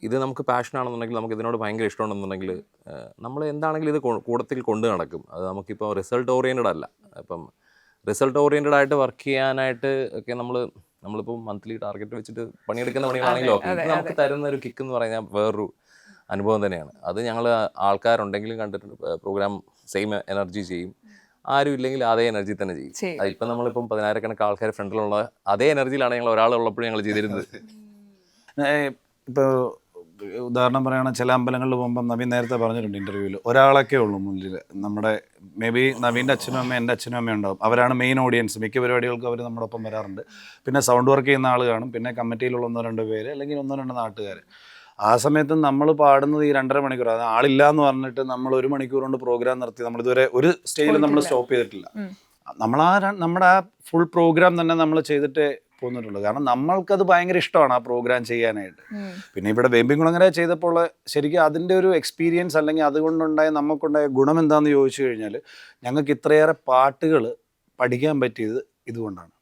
ഇത് നമുക്ക് പാഷനാണെന്നുണ്ടെങ്കിൽ നമുക്ക് ഇതിനോട് ഭയങ്കര ഇഷ്ടമുണ്ടെന്നുണ്ടെങ്കിൽ നമ്മൾ എന്താണെങ്കിലും ഇത് കൂടത്തിൽ കൊണ്ട് നടക്കും. അത് നമുക്കിപ്പോൾ റിസൾട്ട് ഓറിയൻറ്റഡ് അല്ല. ഇപ്പം റിസൾട്ട് ഓറിയൻറ്റഡ് ആയിട്ട് വർക്ക് ചെയ്യാനായിട്ട് ഒക്കെ നമ്മളിപ്പോൾ മന്ത്ലി ടാർഗറ്റ് വെച്ചിട്ട് പണിയെടുക്കുന്ന പണികളാണെങ്കിലും ഓക്കെ, ഇത് നമുക്ക് തരുന്ന ഒരു കിക്ക് എന്ന് പറഞ്ഞാൽ വേറൊരു അനുഭവം തന്നെയാണ്. അത് ഞങ്ങൾ ആൾക്കാരുണ്ടെങ്കിലും കണ്ടിട്ടുണ്ട്. പ്രോഗ്രാം സെയിം എനർജി ചെയ്യും, ആരും ഇല്ലെങ്കിൽ അതേ എനർജി തന്നെ ചെയ്യും. അതിപ്പം നമ്മളിപ്പം 10,000 ആൾക്കാർ ഫ്രണ്ടിലുള്ള അതേ എനർജിയിലാണ് ഞങ്ങൾ ഒരാളുള്ളപ്പോഴും ഞങ്ങൾ ചെയ്തിരുന്നത്. ഇപ്പോൾ ഉദാഹരണം പറയുകയാണെങ്കിൽ ചില അമ്പലങ്ങളിൽ പോകുമ്പോൾ നവീൻ നേരത്തെ പറഞ്ഞിട്ടുണ്ട് ഇൻ്റർവ്യൂവിൽ, ഒരാളൊക്കെ ഉള്ളൂ മുന്നിൽ. നമ്മുടെ മേ ബി നവീൻ്റെ അച്ഛനും അമ്മയും എൻ്റെ അച്ഛനും അമ്മയും ഉണ്ടാവും. അവരാണ് മെയിൻ ഓഡിയൻസ്. മിക്ക പരിപാടികൾക്കും അവർ നമ്മുടെ ഒപ്പം വരാറുണ്ട്. പിന്നെ സൗണ്ട് വർക്ക് ചെയ്യുന്ന ആൾ കാണും, പിന്നെ കമ്മിറ്റിയിലുള്ള 1-2 പേര്, അല്ലെങ്കിൽ 1-2 നാട്ടുകാർ. ആ സമയത്ത് നമ്മൾ പാടുന്നത് ഈ 2.5 മണിക്കൂർ. അത് ആളില്ല എന്ന് പറഞ്ഞിട്ട് നമ്മൾ 1 മണിക്കൂർ കൊണ്ട് പ്രോഗ്രാം നടത്തി നമ്മളിതുവരെ ഒരു സ്റ്റേജിൽ നമ്മൾ സ്റ്റോപ്പ് ചെയ്തിട്ടില്ല. നമ്മുടെ ആ ഫുൾ പ്രോഗ്രാം തന്നെ നമ്മൾ ചെയ്തിട്ട് പോന്നിട്ടുള്ളൂ. കാരണം നമ്മൾക്കത് ഭയങ്കര ഇഷ്ടമാണ് ആ പ്രോഗ്രാം ചെയ്യാനായിട്ട്. പിന്നെ ഇവിടെ വേമ്പിംകുളങ്ങര ചെയ്തപ്പോൾ ശരിക്കും അതിൻ്റെ ഒരു എക്സ്പീരിയൻസ്, അല്ലെങ്കിൽ അതുകൊണ്ടുണ്ടായ നമുക്കുണ്ടായ ഗുണം എന്താണെന്ന് ചോദിച്ചു കഴിഞ്ഞാൽ, ഞങ്ങൾക്ക് ഇത്രയേറെ പാട്ടുകൾ പഠിക്കാൻ പറ്റിയത് ഇതുകൊണ്ടാണ്.